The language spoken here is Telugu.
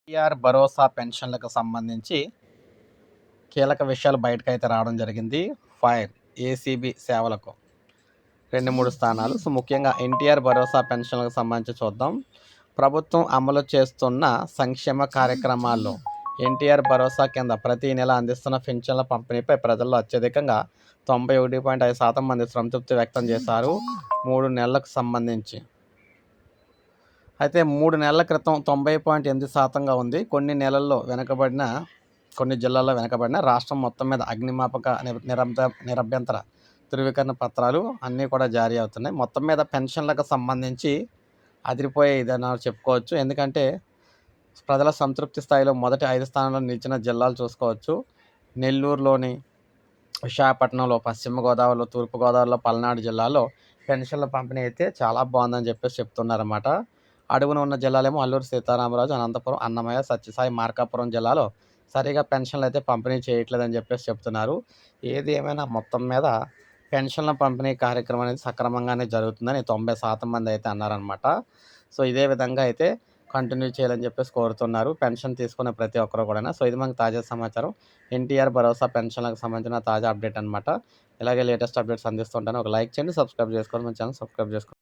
ఎన్టీఆర్ భరోసా పెన్షన్లకు సంబంధించి కీలక విషయాలు బయటకైతే రావడం జరిగింది. ఫైర్ ఏసీబీ సేవలకు 2, 3 స్థానాలు. సో, ముఖ్యంగా ఎన్టీఆర్ భరోసా పెన్షన్లకు సంబంధించి చూద్దాం. ప్రభుత్వం అమలు చేస్తున్న సంక్షేమ కార్యక్రమాల్లో ఎన్టీఆర్ భరోసా కింద ప్రతి నెల అందిస్తున్న పెన్షన్ల పంపిణీపై ప్రజల్లో అత్యధికంగా 91.5% మంది సంతృప్తి వ్యక్తం చేశారు. 3 నెలలకు సంబంధించి అయితే 3 నెలల క్రితం 90.8%గా ఉంది. కొన్ని జిల్లాల్లో వెనుకబడిన రాష్ట్రం మొత్తం మీద అగ్నిమాపక నిరభ్యంతర ధృవీకరణ పత్రాలు అన్నీ కూడా జారీ అవుతున్నాయి. మొత్తం మీద పెన్షన్లకు సంబంధించి అదిరిపోయే ఇదని చెప్పుకోవచ్చు. ఎందుకంటే ప్రజల సంతృప్తి స్థాయిలో మొదటి 5 స్థానాల్లో నిలిచిన జిల్లాలు చూసుకోవచ్చు. నెల్లూరులోని, విశాఖపట్నంలో, పశ్చిమ గోదావరిలో, తూర్పుగోదావరిలో, పల్నాడు జిల్లాలో పెన్షన్ల పంపిణీ అయితే చాలా బాగుందని చెప్తున్నారన్నమాట. అడుగున ఉన్న జిల్లాలేమో అల్లూరు సీతారామరాజు, అనంతపురం, అన్నమయ్య, సత్యసాయి, మార్కాపురం జిల్లాలో సరిగా పెన్షన్లు అయితే పంపిణీ చేయట్లేదని చెప్తున్నారు. ఏది ఏమైనా మొత్తం మీద పెన్షన్ల పంపిణీ కార్యక్రమం అనేది సక్రమంగానే జరుగుతుందని 90% మంది అయితే అన్నారనమాట. సో, ఇదే విధంగా అయితే కంటిన్యూ చేయాలని కోరుతున్నారు పెన్షన్ తీసుకునే ప్రతి ఒక్కరు కూడా. సో, ఇది మనకు తాజా సమాచారం. ఎన్టీఆర్ భరోసా పెన్షన్లకు సంబంధించిన తాజా అప్డేట్ అనమాట. ఇలాగే లేటెస్ట్ అప్డేట్స్ అందిస్తుంటాను. ఒక లైక్ చేయండి, సబ్స్క్రైబ్ చేసుకోండి. మన ఛానల్ సబ్స్క్రైబ్ చేసుకోండి.